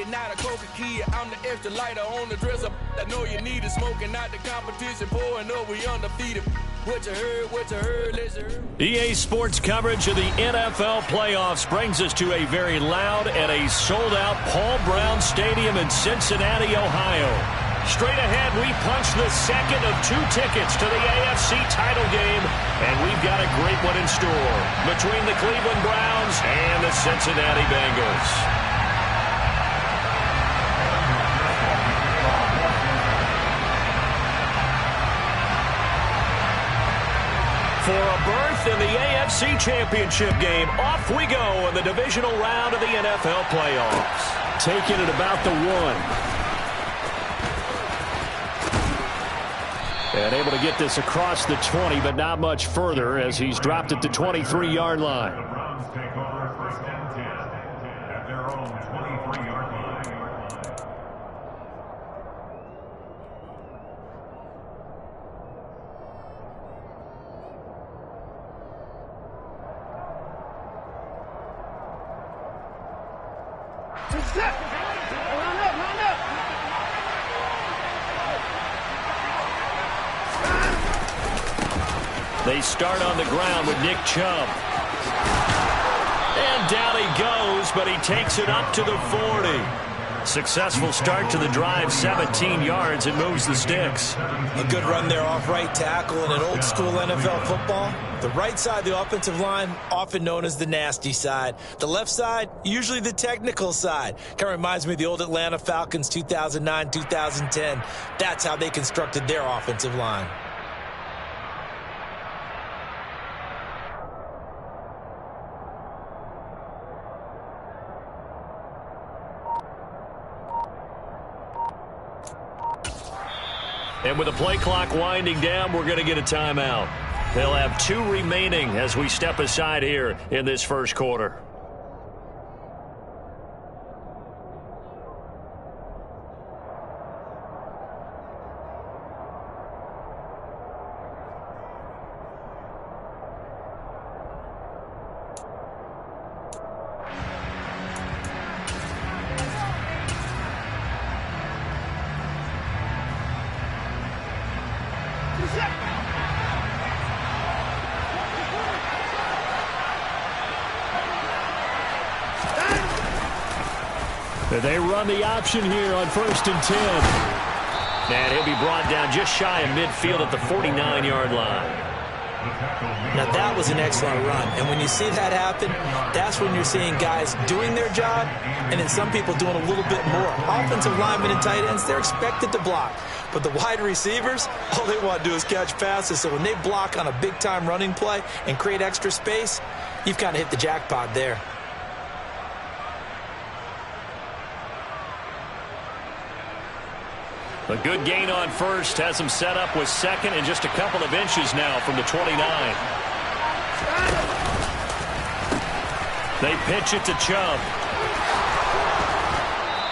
it, not a Coca key. I'm the extra lighter on the dresser. I know you need it, smoking out the competition, pouring up, we undefeated. What you heard, let's hear. EA Sports coverage of the NFL playoffs brings us to a very loud and a sold-out Paul Brown Stadium in Cincinnati, Ohio. Straight ahead, we punch the second of 2 tickets to the AFC title game, and we've got a great one in store between the Cleveland Browns and the Cincinnati Bengals. For a berth in the AFC Championship game, off we go in the divisional round of the NFL playoffs. Taking it about the 1. And able to get this across the 20, but not much further as he's dropped at the 23-yard line. The Browns take over 1st and 10 at their own 23-yard line. They start on the ground with Nick Chubb. And down he goes, but he takes it up to the 40. Successful start to the drive, 17 yards, and moves the sticks. A good run there off right tackle in an old-school NFL football. The right side of the offensive line, often known as the nasty side. The left side, usually the technical side. Kind of reminds me of the old Atlanta Falcons 2009, 2010. That's how they constructed their offensive line. And with the play clock winding down, we're going to get a timeout. They'll have 2 remaining as we step aside here in this first quarter. They run the option here on 1st and 10. And he'll be brought down just shy of midfield at the 49-yard line. Now that was an excellent run, and when you see that happen, that's when you're seeing guys doing their job and then some people doing a little bit more. Offensive linemen and tight ends, they're expected to block, but the wide receivers, all they want to do is catch passes. So when they block on a big-time running play and create extra space, you've kind of hit the jackpot there. A good gain on 1st has him set up with 2nd and just a couple of inches now from the 29. They pitch it to Chubb.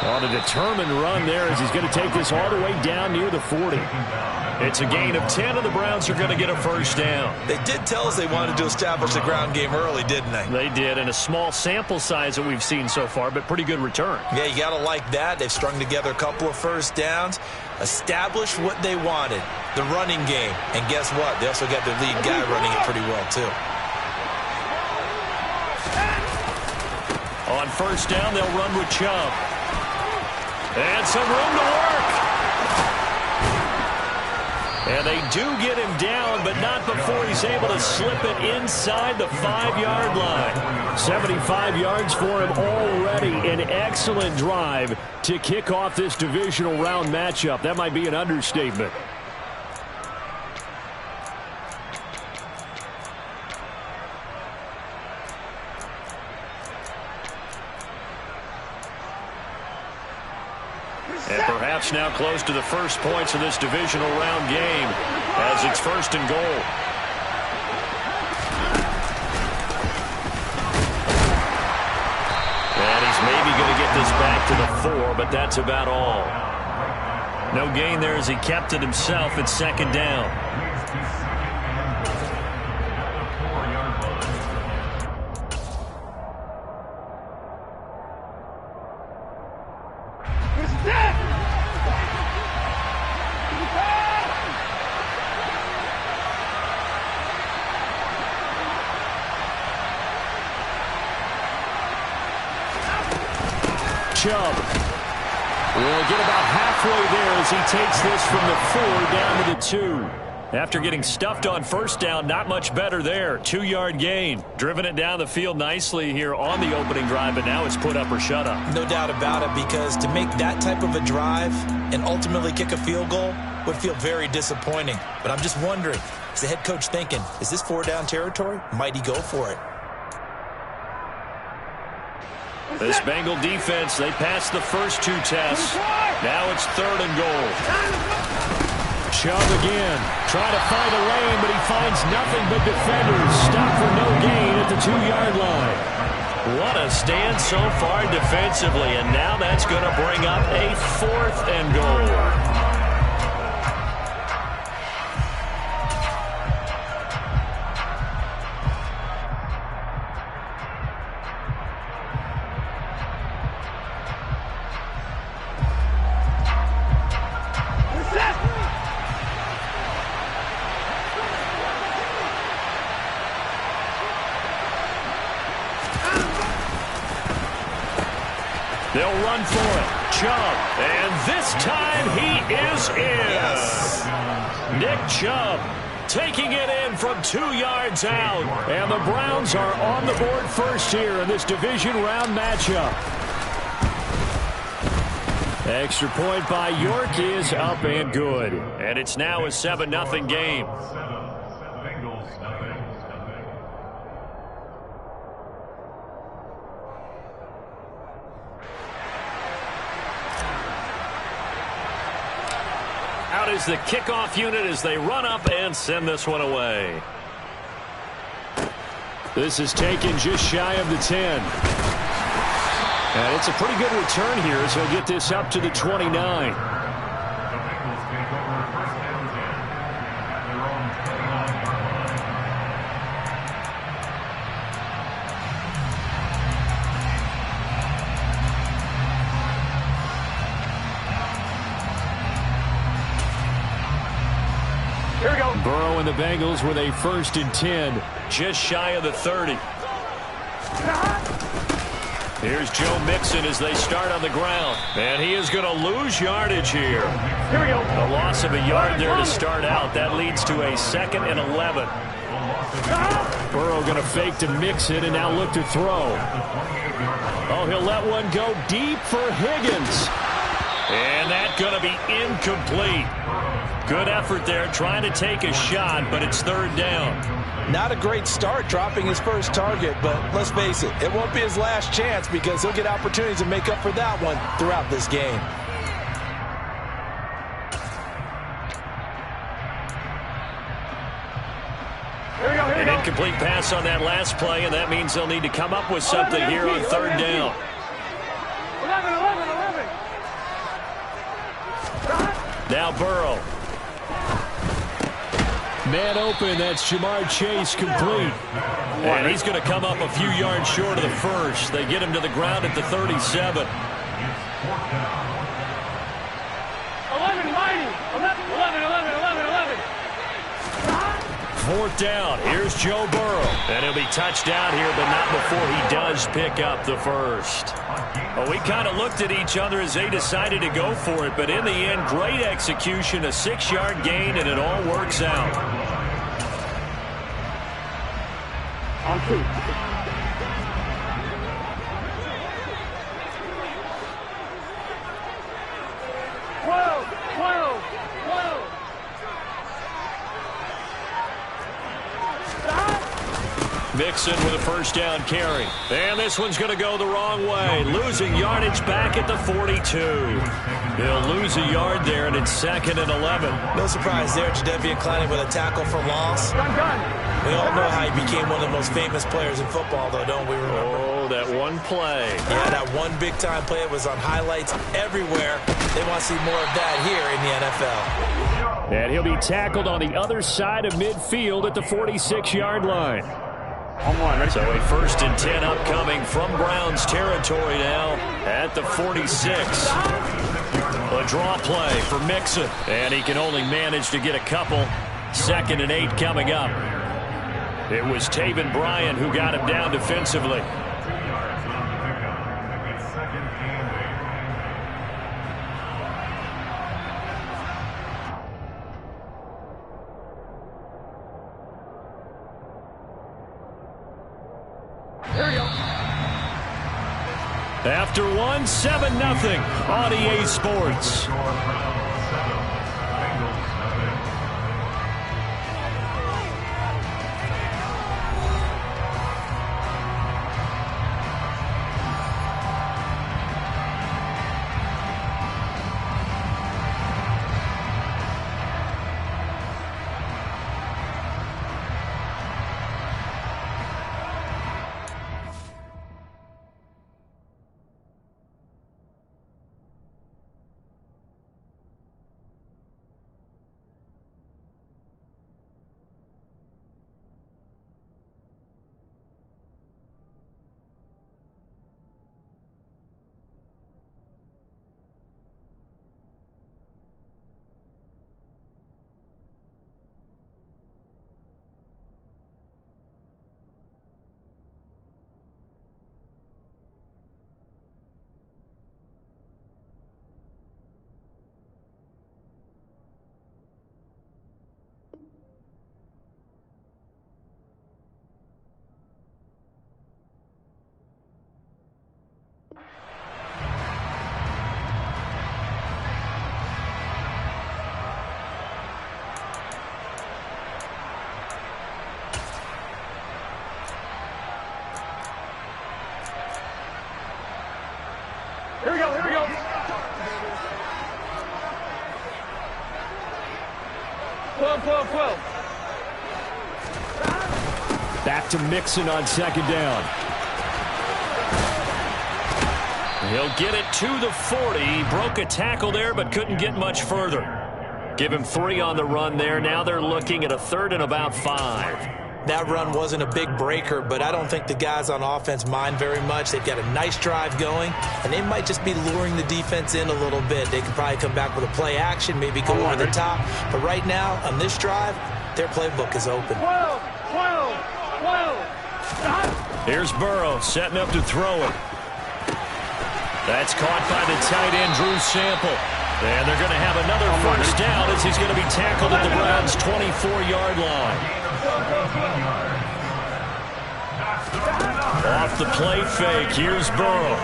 On a determined run there as he's going to take this all the way down near the 40. It's a gain of 10, and the Browns are going to get a 1st down. They did tell us they wanted to establish the ground game early, didn't they? They did, and a small sample size that we've seen so far, but pretty good return. Yeah, you got to like that. They've strung together a couple of 1st downs, established what they wanted, the running game. And guess what? They also got their lead guy running it pretty well, too. On 1st down, they'll run with Chubb. And some room to work. And they do get him down, but not before he's able to slip it inside the 5-yard line. 75 yards for him already. An excellent drive to kick off this divisional round matchup. That might be an understatement. And perhaps now close to the first points of this divisional round game as it's 1st and goal. And he's maybe going to get this back to the 4, but that's about all. No gain there as he kept it himself at 2nd down. Chubb. We'll get about halfway there as he takes this from the 4 down to the 2. After getting stuffed on first down, not much better there. 2-yard gain. Driven it down the field nicely here on the opening drive, but now it's put up or shut up. No doubt about it, because to make that type of a drive and ultimately kick a field goal would feel very disappointing. But I'm just wondering, is the head coach thinking, is this 4-down territory? Might he go for it? This Bengal defense, they passed the first 2 tests. Now it's 3rd and goal. Chubb again, trying to find a lane, but he finds nothing but defenders. Stop for no gain at the 2-yard line. What a stand so far defensively, and now that's going to bring up a 4th and goal. They'll run for it. Chubb. And this time he is in. Yes. Nick Chubb taking it in from 2 yards out. And the Browns are on the board first here in this division round matchup. Extra point by York is up and good. And it's now a 7-0 game. Out is the kickoff unit as they run up and send this one away. This is taken just shy of the 10. And it's a pretty good return here as he'll get this up to the 29. Here we go. Burrow and the Bengals with a 1st and 10, just shy of the 30. Here's Joe Mixon as they start on the ground. And he is going to lose yardage here. Here we go. A loss of a yard there to start out. That leads to a 2nd and 11. Burrow going to fake to Mixon and now look to throw. Oh, he'll let one go deep for Higgins. And that's going to be incomplete. Good effort there trying to take a shot, but it's 3rd down. Not a great start dropping his first target, but let's face it, it won't be his last chance because he'll get opportunities to make up for that one throughout this game. Here we go, here we An go. incomplete pass on that last play, and that means they'll need to come up with something here on 3rd down. 11. Now Burrow. Man open, that's Jamar Chase complete. And he's going to come up a few yards short of the first. They get him to the ground at the 37. 11, mighty. 11. 4th down. Here's Joe Burrow. And he'll be touched down here, but not before he does pick up the first. Well, we kind of looked at each other as they decided to go for it, but in the end, great execution, a 6-yard gain, and it all works out. On 2. Mixon with a 1st down carry. And this one's going to go the wrong way. Losing yardage back at the 42. He'll lose a yard there, and it's 2nd and 11. No surprise there, Jadeveon Clowney with a tackle for loss. Done. We all know how he became one of the most famous players in football, though, don't we remember? Oh, that one play. Yeah, that one big-time play. It was on highlights everywhere. They want to see more of that here in the NFL. And he'll be tackled on the other side of midfield at the 46-yard line. So a 1st and 10 upcoming from Browns territory now at the 46. A draw play for Mixon. And he can only manage to get a couple. 2nd and 8 coming up. It was Taven Bryan who got him down defensively. After one, 7-0 on EA Sports. Here we go, here we go. Back to Mixon on second down. He'll get it to the 40. He broke a tackle there, but couldn't get much further. Give him 3 on the run there. Now they're looking at a 3rd and about 5. That run wasn't a big breaker, but I don't think the guys on offense mind very much. They've got a nice drive going, and they might just be luring the defense in a little bit. They could probably come back with a play action, maybe go over the top. But right now, on this drive, their playbook is open. 12. Here's Burrow setting up to throw it. That's caught by the tight end, Drew Sample. And they're going to have another first down as he's going to be tackled at the Browns' 24-yard line. Off the play fake, here's Burrow.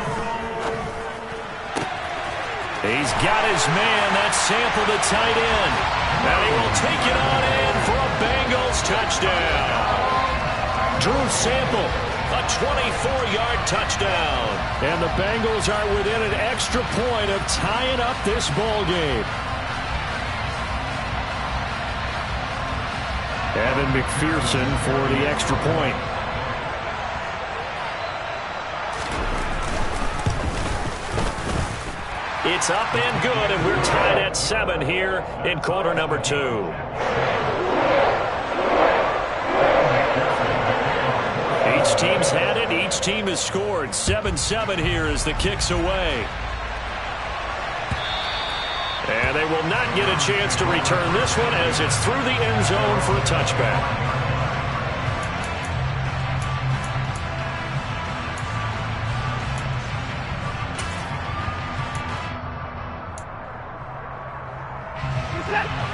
He's got his man, that's Sample, the tight end. And he will take it on in for a Bengals touchdown. Drew Sample, a 24-yard touchdown. And the Bengals are within an extra point of tying up this ball game. Evan McPherson for the extra point. It's up and good, and we're tied at 7 here in quarter number 2. Each team's had it. Each team has scored. 7-7 here as the kick's away. And they will not get a chance to return this one as it's through the end zone for a touchback.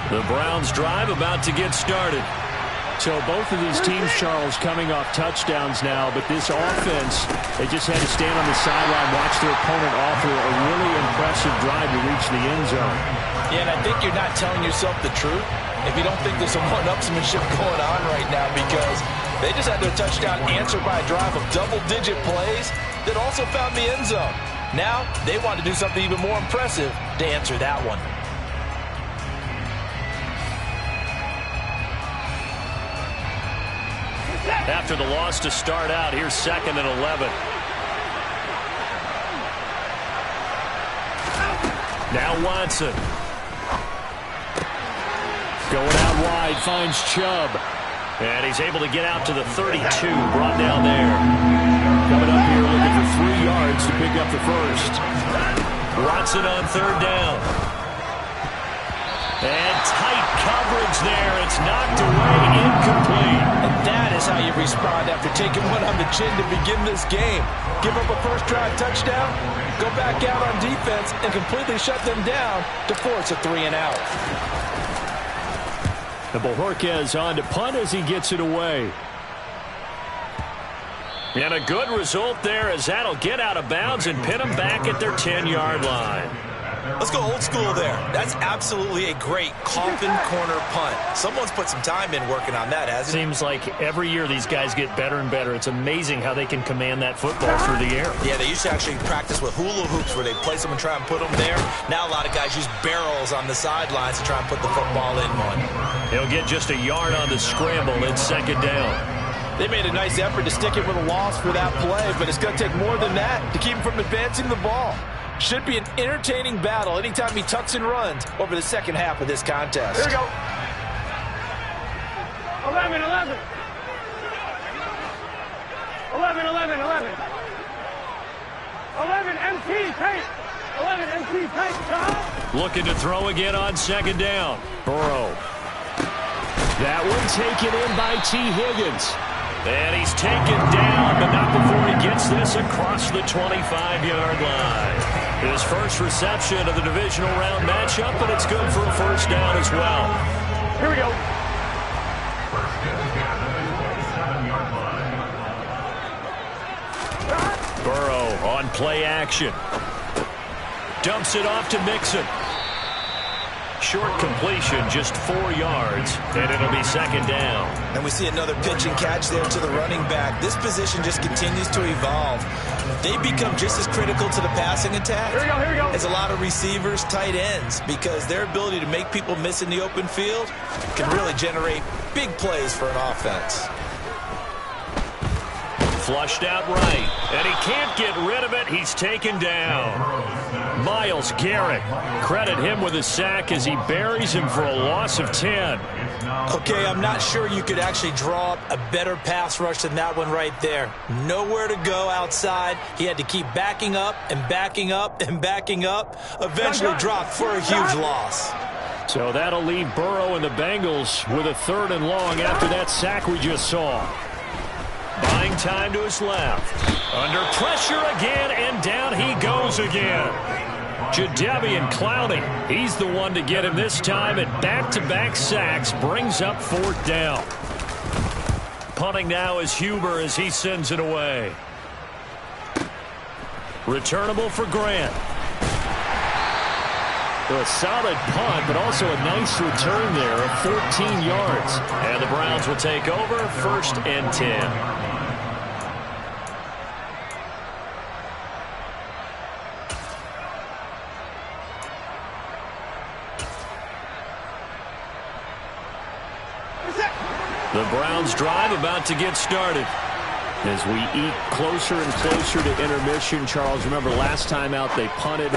The Browns drive about to get started. So both of these teams, Charles, coming off touchdowns now, but this offense, they just had to stand on the sideline, watch their opponent offer a really impressive drive to reach the end zone. Yeah, and I think you're not telling yourself the truth if you don't think there's some one-upsmanship going on right now, because they just had their touchdown answered by a drive of double-digit plays that also found the end zone. Now they want to do something even more impressive to answer that one. After the loss to start out, here's 2nd and 11. Now Watson. Going out wide, finds Chubb. And he's able to get out to the 32, brought down there. Coming up here looking for 3 yards to pick up the first. Watson on 3rd down. And tight coverage there. It's knocked away, incomplete. And that is how you respond after taking one on the chin to begin this game. Give up a first drive touchdown, go back out on defense, and completely shut them down to force a 3-and-out. The Bojorquez on to punt as he gets it away. And a good result there, as that'll get out of bounds and pin them back at their 10-yard line. Let's go old school there. That's absolutely a great coffin corner punt. Someone's put some time in working on that, hasn't it? Seems like every year these guys get better and better. It's amazing how they can command that football through the air. Yeah, they used to actually practice with hula hoops where they place them and try and put them there. Now a lot of guys use barrels on the sidelines to try and put the football in one. He'll get just a yard on the scramble in second down. They made a nice effort to stick it with a loss for that play, but it's going to take more than that to keep him from advancing the ball. Should be an entertaining battle anytime he tucks and runs over the second half of this contest. Here we go. 11, 11. 11, 11, 11. 11, MT, tight. 11, MT, tight. Looking to throw again on second down. Burrow. That one taken in by T. Higgins. And he's taken down, but not before he gets this across the 25-yard line. His first reception of the divisional round matchup, but it's good for a first down as well. Here we go. Burrow on play action. Dumps it off to Mixon. Short completion, just 4 yards, and it'll be second down. And we see another pitch and catch there to the running back. This position just continues to evolve. They become just as critical to the passing attack as a lot of receivers, tight ends, because their ability to make people miss in the open field can really generate big plays for an offense. Flushed out right, and he can't get rid of it. He's taken down. Myles Garrett, credit him with a sack as he buries him for a loss of 10. Okay, I'm not sure you could actually draw up a better pass rush than that one right there. Nowhere to go outside. He had to keep backing up and backing up and backing up. Eventually dropped for a huge loss. So that'll leave Burrow and the Bengals with a 3rd and long after that sack we just saw. Buying time to his left. Under pressure again, and down he goes again. Jadeveon Clowney, he's the one to get him this time, and back-to-back sacks brings up 4th down. Punting now is Huber as he sends it away. Returnable for Grant. A solid punt, but also a nice return there of 14 yards. And the Browns will take over 1st and 10. The Browns drive about to get started. As we eat closer and closer to intermission, Charles, remember last time out they punted.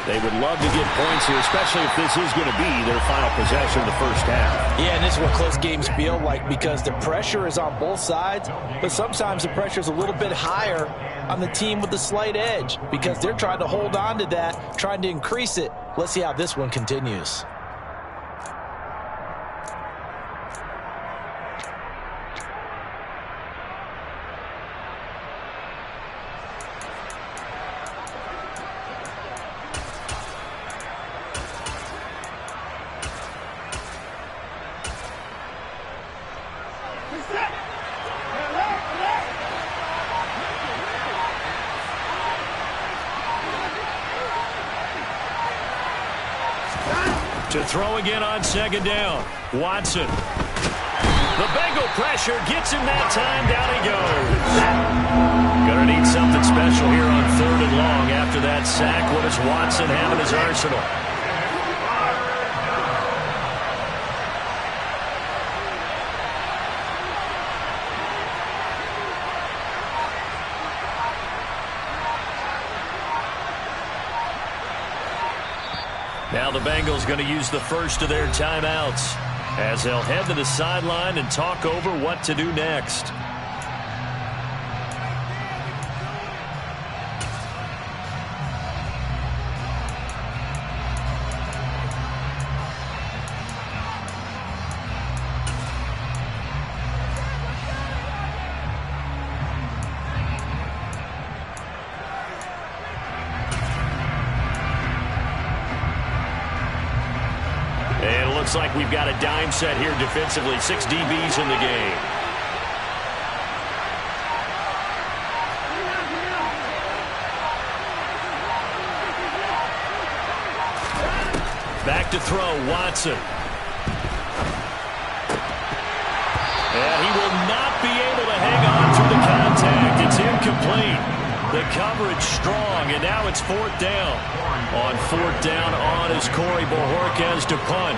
They would love to get points here, especially if this is going to be their final possession of the first half. Yeah, and this is what close games feel like because the pressure is on both sides, but sometimes the pressure is a little bit higher on the team with the slight edge because they're trying to hold on to that, trying to increase it. Let's see how this one continues. To throw again on second down. Watson. The Bengal pressure gets him that time. Down he goes. Gonna need something special here on 3rd and long after that sack. What does Watson have in his arsenal? Now the Bengals going to use the first of their timeouts as they'll head to the sideline and talk over what to do next. Looks like we've got a dime set here defensively. 6 DBs in the game. Back to throw, Watson. And he will not be able to hang on through the contact. It's incomplete. The coverage strong, and now it's 4th down. On 4th down on is Corey Bojorquez to punt.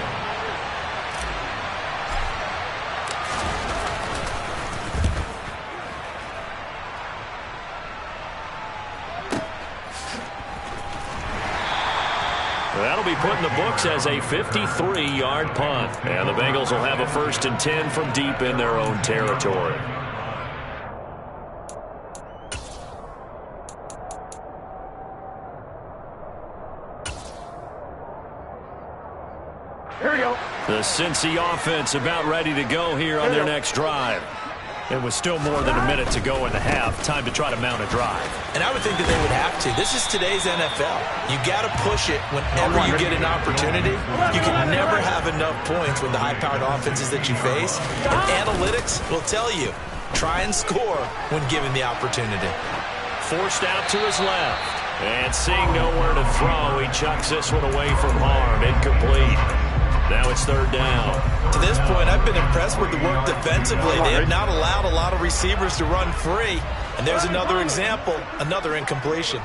That'll be put in the books as a 53-yard punt. And the Bengals will have a 1st and 10 from deep in their own territory. Here we go. The Cincy offense about ready to go here on their next drive. It was still more than a minute to go in the half. Time to try to mount a drive. And I would think that they would have to. This is today's NFL. You got to push it whenever you get an opportunity. You can never have enough points with the high-powered offenses that you face. And analytics will tell you, try and score when given the opportunity. Forced out to his left. And seeing nowhere to throw, he chucks this one away from harm. Incomplete. Now it's 3rd down. To this point, I've been impressed with the work defensively. They have not allowed a lot of receivers to run free. And there's another example, another incompletion.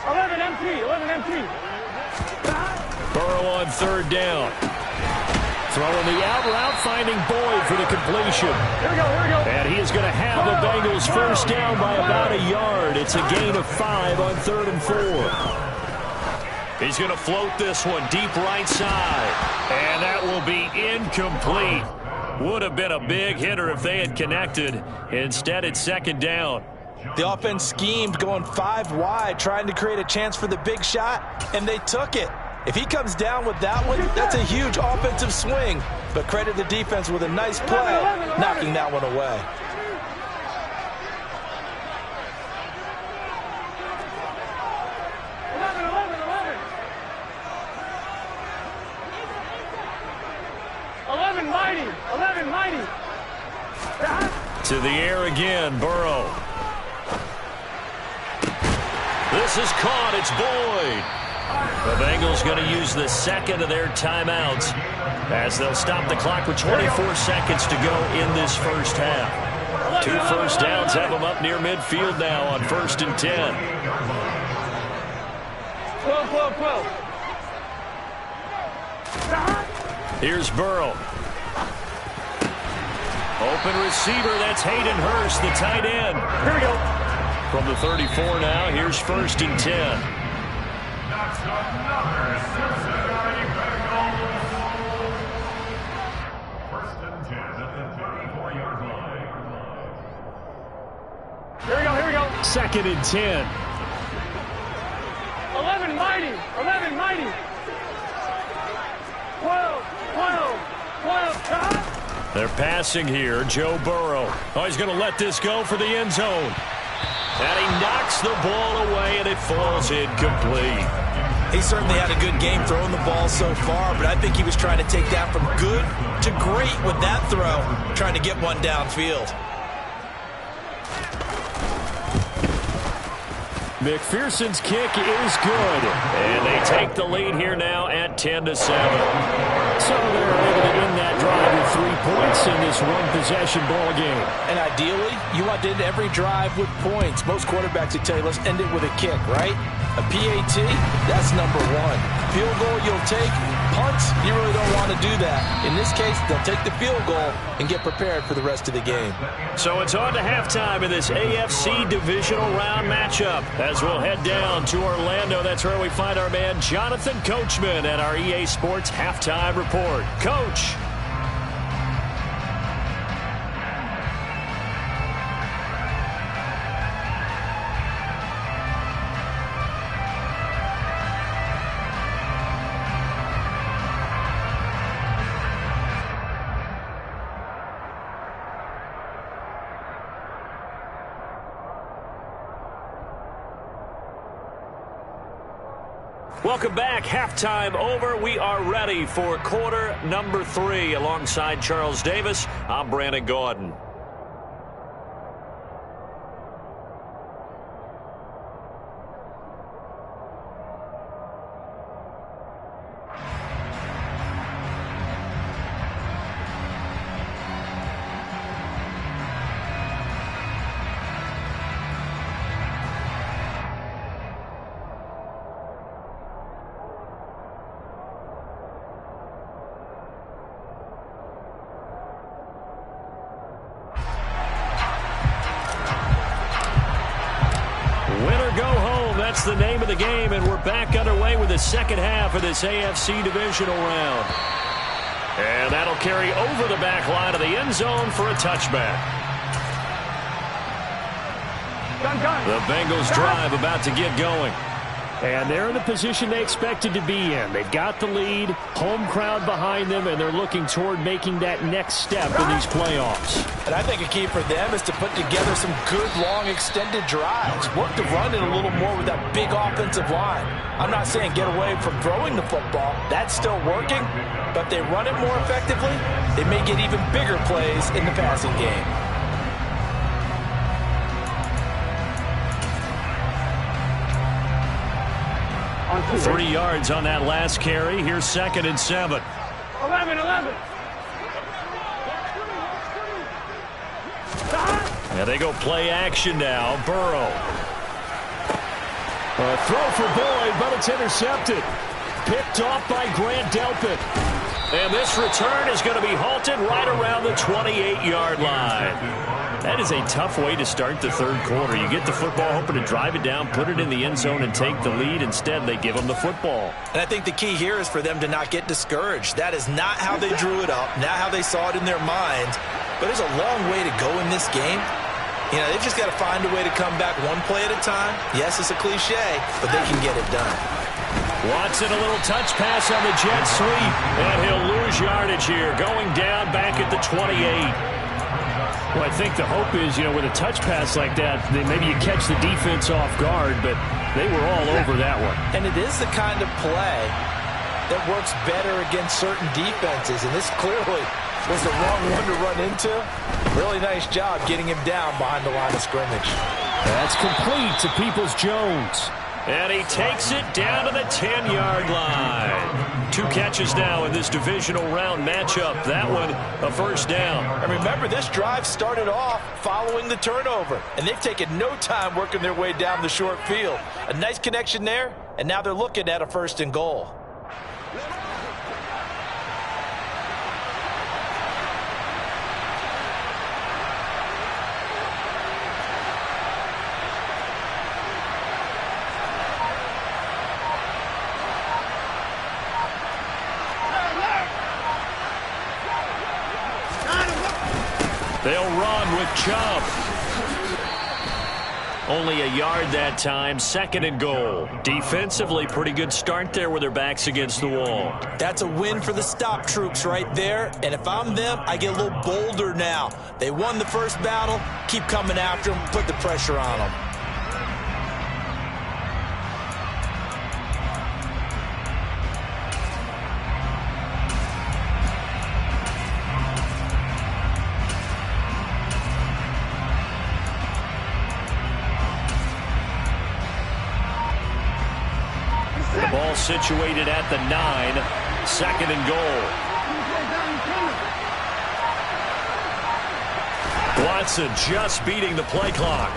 11 empty, 11 empty. Burrow on 3rd down. Throwing the out route, finding Boyd for the completion. Here we go, here we go. And he is going to have the Bengals 1st down by about a yard. It's a gain of 5 on 3rd and 4. He's going to float this one deep right side. And that will be incomplete. Would have been a big hitter if they had connected. Instead, it's 2nd down. The offense schemed going 5 wide, trying to create a chance for the big shot, and they took it. If he comes down with that one, that's a huge offensive swing. But credit the defense with a nice play, knocking that one away. To the air again, Burrow. This is caught. It's Boyd. The Bengals going to use the 2nd of their timeouts as they'll stop the clock with 24 seconds to go in this 1st half. 2 first downs have them up near midfield now on 1st and 10. 12. Here's Burrow. Open receiver, that's Hayden Hurst, the tight end. Here we go. From the 34 now, here's 1st and 10. That's another Cincinnati Bengals. 1st and 10 at the 34-yard line. Here we go, here we go. 2nd and 10. 11 mighty, 11 mighty. 12, 12. They're passing here, Joe Burrow. Oh, he's going to let this go for the end zone. And he knocks the ball away, and it falls incomplete. He certainly had a good game throwing the ball so far, but I think he was trying to take that from good to great with that throw, trying to get one downfield. McPherson's kick is good. And they take the lead here now at 10-7. So they're able to end that drive with 3 points in this one-possession ball game. And ideally, you want to end every drive with points. Most quarterbacks would tell you, let's end it with a kick, right? A PAT, that's number 1. Field goal you'll take. Punts, you really don't want to do that. In this case, they'll take the field goal and get prepared for the rest of the game. So it's on to halftime in this AFC divisional round matchup. As we'll head down to Orlando, that's where we find our man Jonathan Coachman at our EA Sports Halftime Report. Coach. Welcome back. Halftime over. We are ready for quarter number 3. Alongside Charles Davis, I'm Brandon Gaudin. the name of the game, and we're back underway with the second half of this AFC divisional round. And that'll carry over the back line of the end zone for a touchback. The Bengals drive about to get going. And they're in the position they expected to be in. They've got the lead, home crowd behind them, and they're looking toward making that next step in these playoffs. And I think a key for them is to put together some good, long, extended drives. Work the run in a little more with that big offensive line. I'm not saying get away from throwing the football. That's still working. But if they run it more effectively, they may get even bigger plays in the passing game. 3 yards on that last carry. Here's 2nd and 7. 11. Now they go play action now. Burrow. A throw for Boyd, but it's intercepted. Picked off by Grant Delpit. And this return is going to be halted right around the 28-yard line. That is a tough way to start the third quarter. You get the football, hoping to drive it down, put it in the end zone, and take the lead. Instead, they give them the football. And I think the key here is for them to not get discouraged. That is not how they drew it up, not how they saw it in their minds. But there's a long way to go in this game. You know, they've just got to find a way to come back one play at a time. Yes, it's a cliche, but they can get it done. Watson, a little touch pass on the jet sweep, and he'll lose yardage here, going down back at the 28. Well, I think the hope is, you know, with a touch pass like that, maybe you catch the defense off guard, but they were all over that one. And it is the kind of play that works better against certain defenses, and this clearly was the wrong one to run into. Really nice job getting him down behind the line of scrimmage. That's complete to Peoples-Jones. And he takes it down to the 10-yard line. 2 catches now in this divisional round matchup. That one, a first down. And remember, this drive started off following the turnover, and they've taken no time working their way down the short field. A nice connection there, and now they're looking at a 1st and goal. They'll run with Chubb. Only a yard that time, 2nd and goal. Defensively, pretty good start there with their backs against the wall. That's a win for the stop troops right there. And if I'm them, I get a little bolder now. They won the first battle. Keep coming after them. Put the pressure on them. The ball situated at the 9, 2nd and goal. Watson just beating the play clock.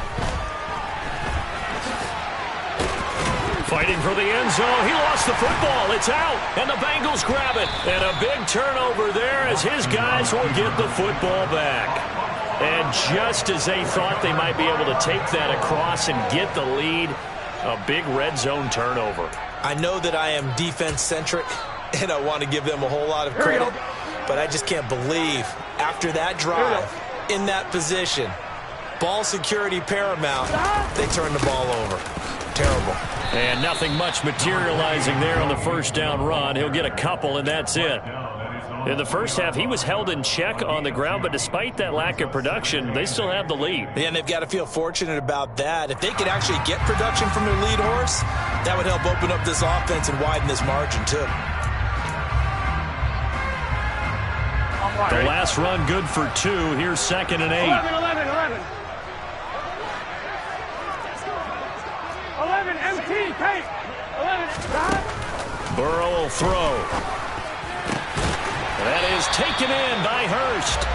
Fighting for the end zone. He lost the football. It's out, and the Bengals grab it. And a big turnover there as his guys will get the football back. And just as they thought they might be able to take that across and get the lead, a big red zone turnover. I know that I am defense-centric, and I want to give them a whole lot of credit, but I just can't believe after that drive, in that position, ball security paramount, they turn the ball over. Terrible. And nothing much materializing there on the first down run. He'll get a couple, and that's it. In the first half, he was held in check on the ground, but despite that lack of production, they still have the lead. And they've got to feel fortunate about that. If they could actually get production from their lead horse, that would help open up this offense and widen this margin, too. The last run good for 2. Here's 2nd and 8. 11, MT, take. 11, Burrow will throw. That is taken in by Hurst.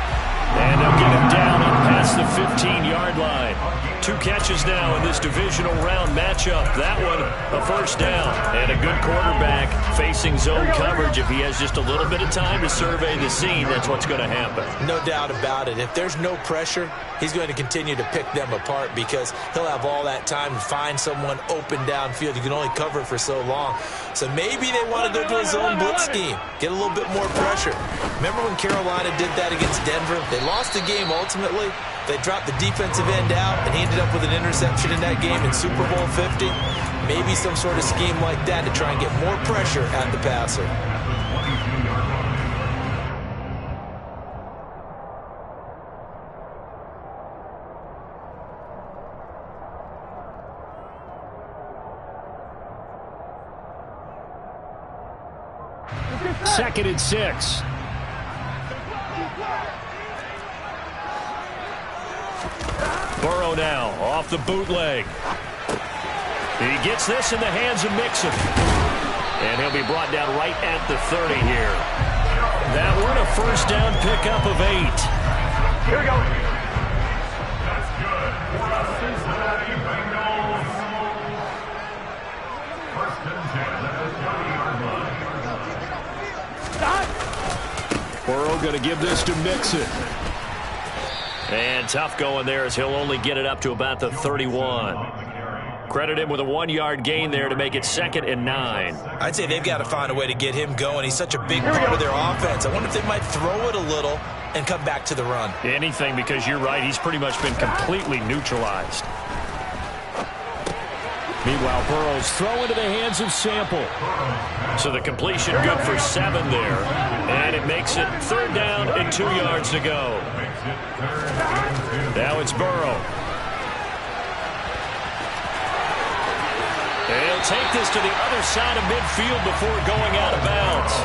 And they'll get him down and past the 15-yard line. 2 catches now in this divisional round matchup. That one, a first down. And a good quarterback facing zone coverage. If he has just a little bit of time to survey the scene, that's what's going to happen. No doubt about it. If there's no pressure, he's going to continue to pick them apart because he'll have all that time to find someone open downfield. You can only cover for so long. So maybe they want to go to a zone blitz scheme, get a little bit more pressure. Remember when Carolina did that against Denver? They lost the game ultimately. They dropped the defensive end out, and he ended up with an interception in that game in Super Bowl 50. Maybe some sort of scheme like that to try and get more pressure at the passer. Second and 6. Burrow now off the bootleg. He gets this in the hands of Mixon. And he'll be brought down right at the 30 here. That one a first down pickup of 8. Here we go. That's good. For the Cincinnati Bengals. First and 10 at the 20-yard line. Burrow going to give this to Mixon. And tough going there as he'll only get it up to about the 31. Credit him with a 1-yard gain there to make it 2nd and 9. I'd say they've got to find a way to get him going. He's such a big part of their offense. I wonder if they might throw it a little and come back to the run. Anything, because you're right, he's pretty much been completely neutralized. Meanwhile, Burrow's throw into the hands of Sample. So the completion good for 7 there. And it makes it 3rd down and 2 yards to go. Now it's Burrow. They'll take this to the other side of midfield before going out of bounds.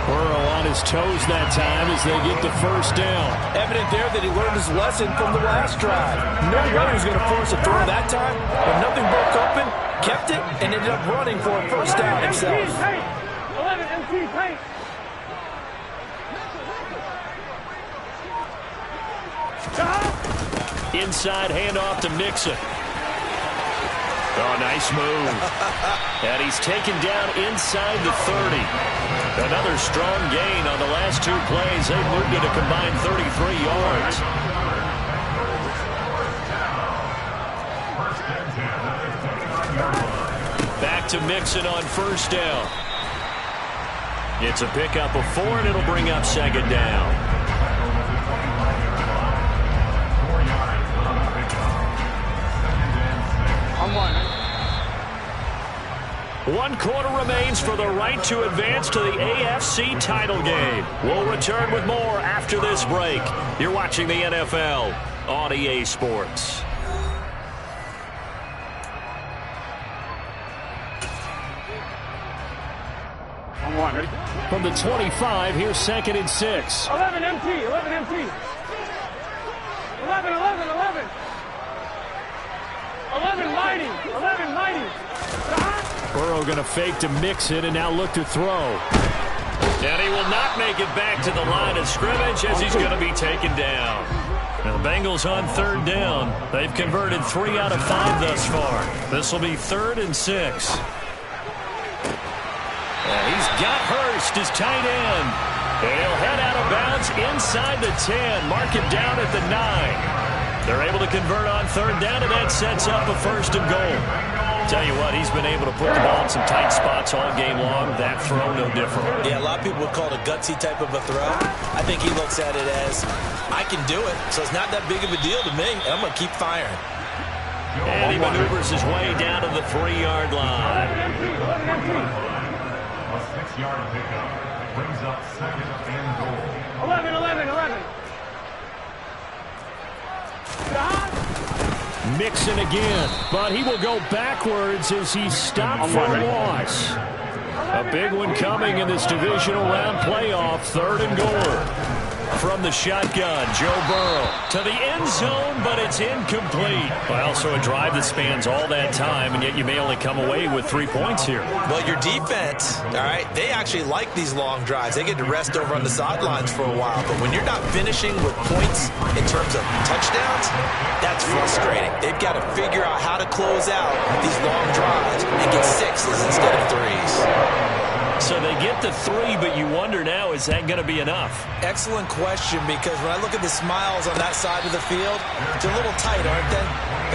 Burrow on his toes that time as they get the first down. Evident there that he learned his lesson from the last drive. No way he was going to force a throw that time, but nothing broke open, kept it, and ended up running for a first down himself. 11 MT paint. Inside handoff to Mixon. Oh, nice move. And he's taken down inside the 30. Another strong gain on the last 2 plays. They moved it a combined 33 yards. Back to Mixon on first down. It's a pickup of 4, and it'll bring up 2nd down. One quarter remains for the right to advance to the AFC title game. We'll return with more after this break. You're watching the NFL on EA Sports. From the 25, here's 2nd and 6. 11 MT, 11 MT. 11, 11, 11. 11 mighty, 11 mighty. Burrow going to fake to Mixon and now look to throw. And he will not make it back to the line of scrimmage as he's going to be taken down. Now the Bengals on 3rd down. They've converted 3 out of 5 thus far. This will be 3rd and 6. He's got Hurst, his tight end. And he'll head out of bounds inside the 10. Mark him down at the 9. They're able to convert on 3rd down, and that sets up a 1st and goal. Tell you what, he's been able to put the ball in some tight spots all game long. That throw, no different. Yeah, a lot of people would call it a gutsy type of a throw. I think he looks at it as, I can do it, so it's not that big of a deal to me, and I'm going to keep firing. And he maneuvers his way down to the 3-yard line. A 6-yard pickup brings up 2nd and goal. 11, 11, 11. Mixon again, but he will go backwards as he's stopped for a loss. A big one coming in this divisional round playoff, 3rd and goal. from the shotgun. Joe Burrow to the end zone, but it's incomplete. Well, so a drive that spans all that time, and yet you may only come away with 3 points here. Well, your defense, all right, they actually like these long drives. They get to rest over on the sidelines for a while. But when you're not finishing with points in terms of touchdowns, that's frustrating. They've got to figure out how to close out these long drives and get 6s instead of 3s. So they get the 3, but you wonder now, is that going to be enough? Excellent question, because when I look at the smiles on that side of the field, they're a little tight, aren't they?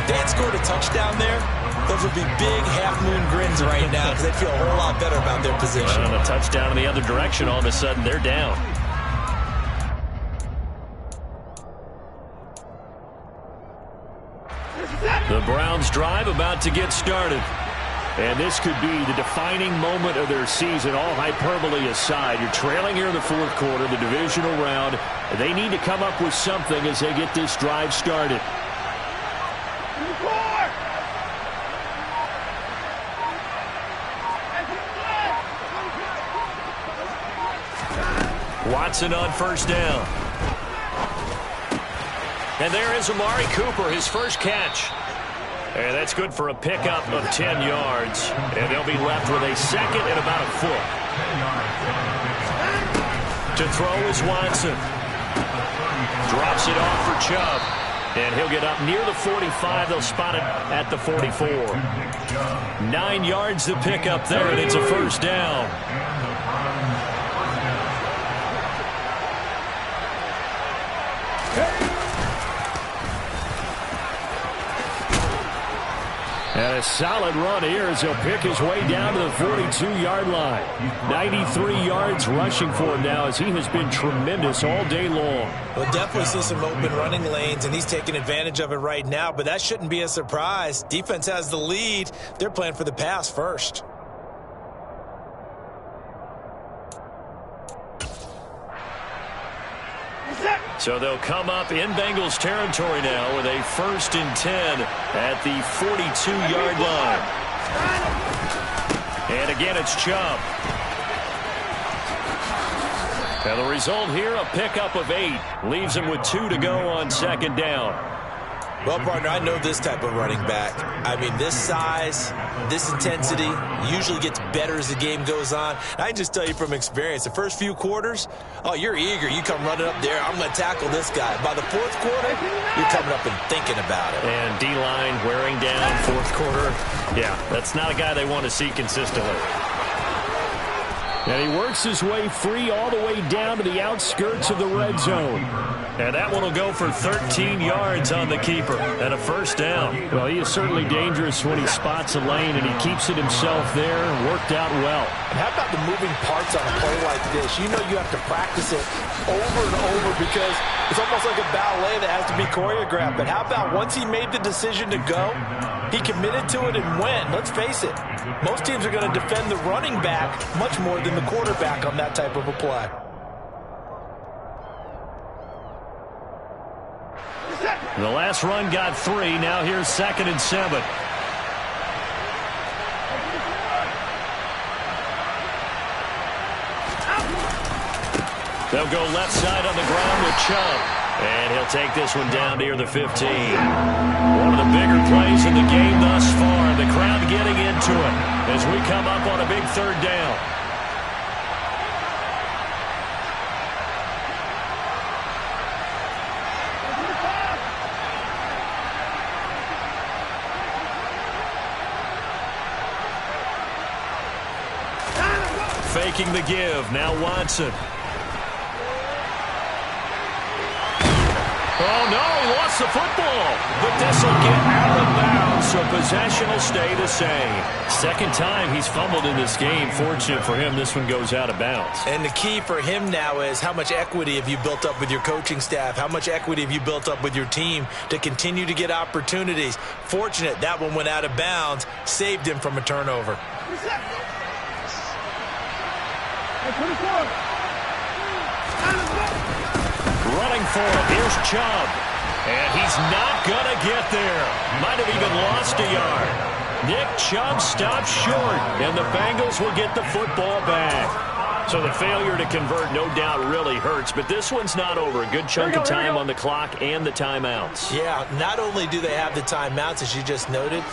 If they had scored a touchdown there, those would be big half-moon grins right now because they'd feel a whole lot better about their position. Well, a touchdown in the other direction, all of a sudden they're down. The Browns drive about to get started. And this could be the defining moment of their season, all hyperbole aside. You're trailing here in the fourth quarter, the divisional round. They need to come up with something as they get this drive started. Watson on first down. And there is Amari Cooper, his first catch. And that's good for a pickup of 10 yards. And they'll be left with a second and about a foot. To throw is Watson. Drops it off for Chubb. And he'll get up near the 45. They'll spot it at the 44. 9 yards to pick up there, and it's a first down. And a solid run here as he'll pick his way down to the 42-yard line. 93 yards rushing for him now as he has been tremendous all day long. We'll definitely see some open running lanes, and he's taking advantage of it right now, but that shouldn't be a surprise. Defense has the lead. They're playing for the pass first. So they'll come up in Bengals territory now with a 1st and 10 at the 42-yard line. And again, it's Chubb. Now the result here, a pickup of 8. Leaves him with 2 to go on second down. Well, partner, I know this type of running back. I mean, this size, this intensity usually gets better as the game goes on. I can just tell you from experience, the first few quarters, oh, you're eager. You come running up there, I'm going to tackle this guy. By the fourth quarter, you're coming up and thinking about it. And D-line wearing down fourth quarter. Yeah, that's not a guy they want to see consistently. And he works his way free all the way down to the outskirts of the red zone. And that one will go for 13 yards on the keeper and a first down. Well, he is certainly dangerous when he spots a lane, and he keeps it himself there and worked out well. And how about the moving parts on a play like this? You know you have to practice it over and over because it's almost like a ballet that has to be choreographed. But how about once he made the decision to go, he committed to it and went. Let's face it, most teams are going to defend the running back much more than the quarterback on that type of a play. The last run got 3. Now here's 2nd and 7. They'll go left side on the ground with Chubb. And he'll take this one down near the 15. One of the bigger plays in the game thus far. The crowd getting into it as we come up on a big 3rd down. Faking the give. Now Watson. Oh, no, he lost the football. But this will get out of bounds, so possession will stay the same. Second time he's fumbled in this game. Fortunate for him, this one goes out of bounds. And the key for him now is how much equity have you built up with your coaching staff? How much equity have you built up with your team to continue to get opportunities? Fortunate that one went out of bounds, saved him from a turnover. Running for it. Here's Chubb. And he's not going to get there. Might have even lost a yard. Nick Chubb stops short, and the Bengals will get the football back. So the failure to convert no doubt really hurts, but this one's not over. A good chunk of time on the clock and the timeouts. Yeah, not only do they have the timeouts, as you just noted,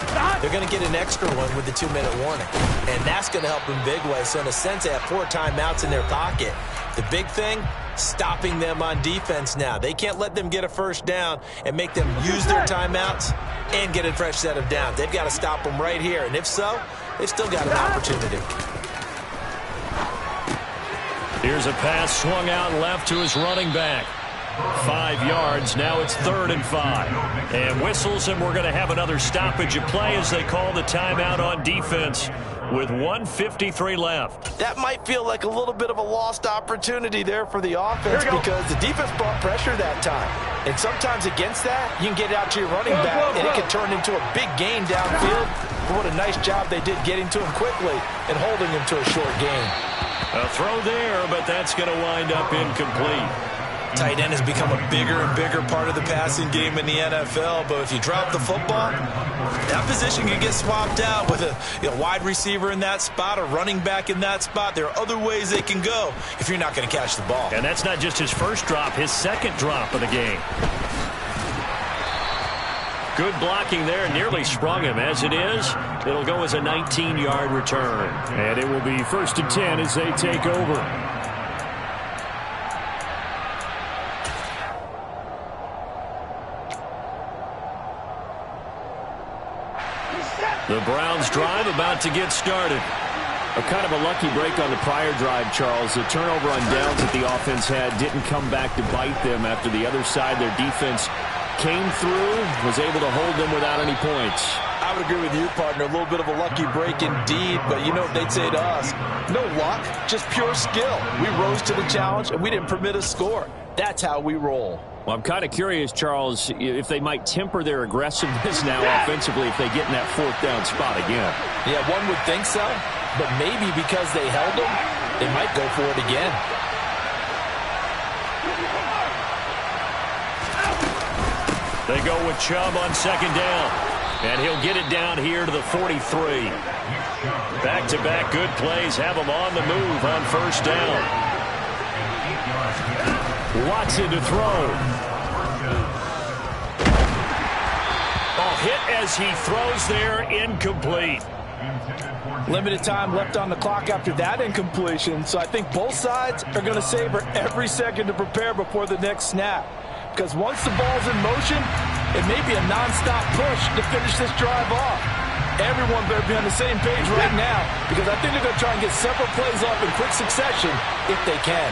they're going to get an extra one with the 2-minute warning. And that's going to help in big way. So in a sense, they have 4 timeouts in their pocket. The big thing, stopping them on defense now. They can't let them get a first down and make them use their timeouts and get a fresh set of downs. They've got to stop them right here. And if so, they've still got an opportunity. Here's a pass swung out left to his running back. 5 yards. Now it's 3rd and 5. And whistles, and we're going to have another stoppage of play as they call the timeout on defense with 1:53 left. That might feel like a little bit of a lost opportunity there for the offense because the defense brought pressure that time. And sometimes against that, you can get it out to your running back, and it can turn into a big gain downfield. But what a nice job they did getting to him quickly and holding him to a short gain. A throw there, but that's going to wind up incomplete. Tight end has become a bigger and bigger part of the passing game in the NFL, but if you drop the football, that position can get swapped out with a wide receiver in that spot, a running back in that spot. There are other ways they can go if you're not going to catch the ball. And that's not just his first drop, his second drop of the game. Good blocking there, nearly sprung him. As it is, it'll go as a 19-yard return. And it will be 1st and 10 as they take over. The Browns drive about to get started. A kind of a lucky break on the prior drive, Charles. The turnover on downs that the offense had didn't come back to bite them after the other side. Their defense came through, was able to hold them without any points. I would agree with you, partner. A little bit of a lucky break indeed, but you know what they'd say to us? No luck, just pure skill. We rose to the challenge, and we didn't permit a score. That's how we roll. Well, I'm kind of curious, Charles, if they might temper their aggressiveness now offensively if they get in that 4th down spot again. Yeah, one would think so, but maybe because they held them, they might go for it again. They go with Chubb on 2nd down, and he'll get it down here to the 43. Back-to-back good plays have him on the move on 1st down. Watson to throw. Oh, hit as he throws there, incomplete. Limited time left on the clock after that incompletion, so I think both sides are going to savor every second to prepare before the next snap. Because once the ball's in motion, it may be a nonstop push to finish this drive off. Everyone better be on the same page right now, because I think they're going to try and get several plays off in quick succession if they can.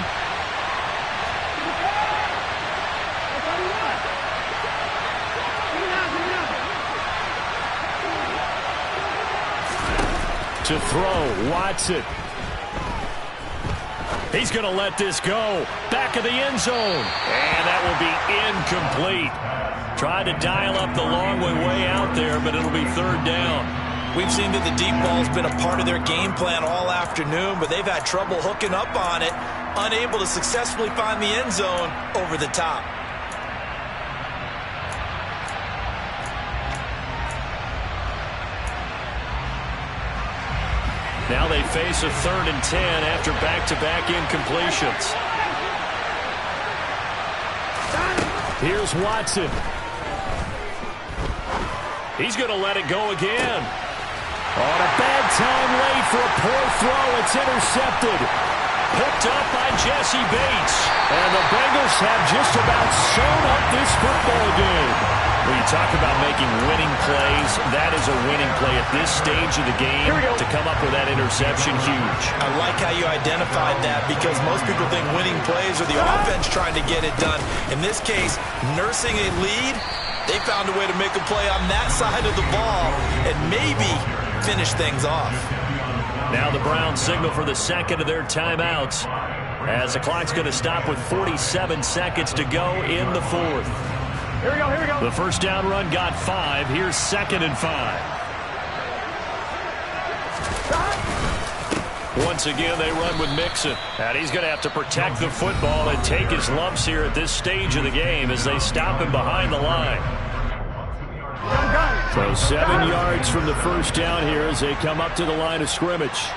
To throw, Watson. He's going to let this go. Back of the end zone. And that will be incomplete. Tried to dial up the long way out there, but it'll be 3rd down. We've seen that the deep ball's been a part of their game plan all afternoon, but they've had trouble hooking up on it, unable to successfully find the end zone over the top. Now they face a 3rd and 10 after back-to-back incompletions. Here's Watson. He's going to let it go again. On a bad time late for a poor throw. It's intercepted. Picked up by Jesse Bates. And the Bengals have just about sewn up this football game. When you talk about making winning plays, that is a winning play at this stage of the game. To come up with that interception, huge. I like how you identified that, because most people think winning plays are the offense trying to get it done. In this case, nursing a lead, they found a way to make a play on that side of the ball and maybe finish things off. Now the Browns signal for the 2nd of their timeouts, as the clock's going to stop with 47 seconds to go in the 4th. Here we go, here we go. The 1st down run got 5. Here's 2nd and 5. Once again, they run with Mixon. And he's going to have to protect the football and take his lumps here at this stage of the game as they stop him behind the line. So 7 yards from the 1st down here as they come up to the line of scrimmage.